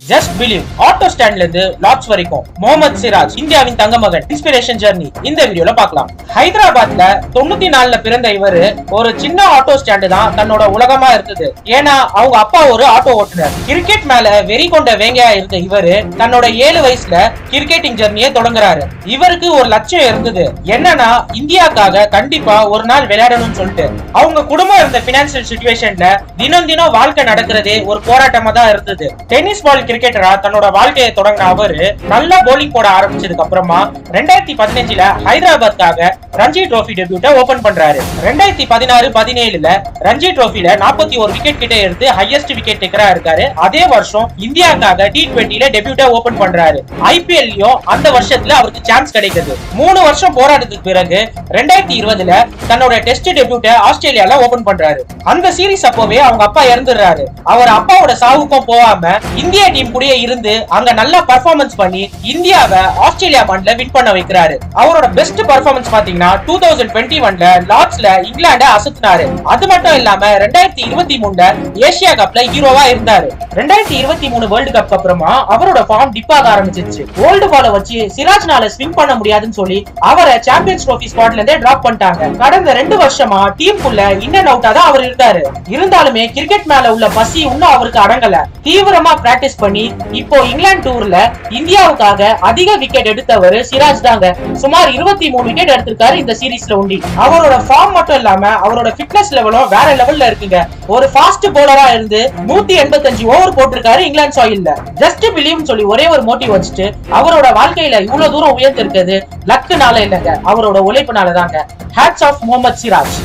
Just believe auto ஸ்டாண்ட்ல இருந்து lots வரைக்கும் முகமது சிராஜ் இந்தியாவின் தங்க மகன் இன்ஸ்பிரேஷன் ஜர்னி இந்த வீடியோல பார்க்கலாம். ஹைதராபாத்ல 94ல பிறந்த இவரு ஒரு சின்ன ஆட்டோ ஸ்டாண்டு தான் தன்னோட உலகமா இருந்தது. ஏன்னா அவங்க அப்பா ஒரு ஆட்டோ ஓட்டுனர். கிரிக்கெட் மேல வெறி கொண்ட வேங்கையா இருந்த இவரு தன்னோட 7 வயசுல கிரிக்கெட்டிங் ஜர்னியை தொடங்குறாரு. இவருக்கு ஒரு லட்சியம் இருந்தது, என்னன்னா இந்தியாக்காக கண்டிப்பா ஒரு நாள் விளையாடணும்னு சொல்லிட்டு. அவங்க குடும்பம் இருந்த பினான்சியல் சிச்சுவேஷன்ல தினம் தினம் வாழ்க்கை நடக்கிறதே ஒரு போராட்டமா தான் இருந்தது. டென்னிஸ் பால் கிரிக்கெட்டரா தன்னோட வாழ்க்கையை தொடங்கின அவரு நல்லா போலிங் போட ஆரம்பிச்சதுக்கு அப்புறமா 2015ல ஹைதராபாத்காக ரஞ்சி ட்ரோஃபி டெபியூட்டை ஓபன் பண்றாரு. 2016-17ல ரஞ்சி ட்ரோஃபில 41 விக்கெட் கிட்ட எடுத்து ஹையஸ்ட் விக்கெட் டேக்கரா இருக்காரு. அதே வருஷம் இந்தியாக்காக T20ல டெபியூட்டை ஓபன் பண்றாரு. IPLலயும் அந்த வருஷத்துல அவருக்கு சான்ஸ் கிடைக்குது. 3 வருஷம் போராட்டத்துக்கு பிறகு 2020ல தன்னோட டெஸ்ட் டெபியூட்டை ஆஸ்திரேலியால ஓபன் பண்றாரு. அந்த சீரீஸ் அப்பவே அவங்க அப்பா இறந்துடுறாரு. அவர் அப்பாவோட சாவுக்கும் போகாம இந்தியா டீம் கூட இருந்து அங்க நல்லா பர்ஃபார்மன்ஸ் பண்ணி இந்தியாவை ஆஸ்திரேலியா மண்ல வின் பண்ண வைக்கிறாரு. அவரோட பெஸ்ட் பர்ஃபார்மன்ஸ் பாத்தீங்கன்னா 2021ல லார்ட்ஸ்ல இங்கிலாண்ட அசத்துனாரு. அது மட்டும் இல்லாம 2023ல ஏசியா கப்ல ஹீரோவா இருந்தாரு. 2023 வேர்ல்ட் கப் அப்புறமா அவரோட ஃபார்ம் டிப் ஆக ஆரம்பிச்சிருச்சு. ஓல்டு பால வச்சு சிராஜ்னால ஸ்விங் பண்ண முடியாதுன்னு சொல்லி அவரை சாம்பியன்ஸ் ட்ரோஃபி ஸ்குவாட்ல இருந்தே டிராப் பண்ணிட்டாங்க. கடந்த 2 வருஷமா டீமுக்குள்ள இன் அண்ட் அவுட்டா தான் அவர் இருந்தாரு. இருந்தாலுமே கிரிக்கெட் மேல உள்ள பசி இன்னும் அவருக்கு அடங்கல. தீவிரமா பிராக்டிஸ் பண்ணி இப்போ இங்கிலாந்து டூர்ல இந்தியாவுக்காக அதிக விக்கெட் எடுத்தவர் சிராஜ் தாங்க. சுமார் 23 விக்கெட் எடுத்திருக்காரு இந்த சீரீஸ்ல உண்டி. அவரோட ஃபார்ம் மட்டும் இல்லாம அவரோட ஃபிட்னஸ் லெவலும் வேற லெவல்ல இருக்குங்க. ஒரு ஃபாஸ்ட் பவுலரா இருந்து 185 ஓவர் போட்டிருக்காரு இங்கிலாந்து சாயில்ல. ஜஸ்ட் பிலீவ் சொல்லி ஒரே ஒரு மோட்டிவ் வச்சுட்டு அவரோட வாழ்க்கையில இவ்வளவு தூரம் உயர்ந்து இருக்குது லக்குனால இல்லங்க, அவரோட உழைப்புனால தாங்க. Hats off Mohammed Siraj.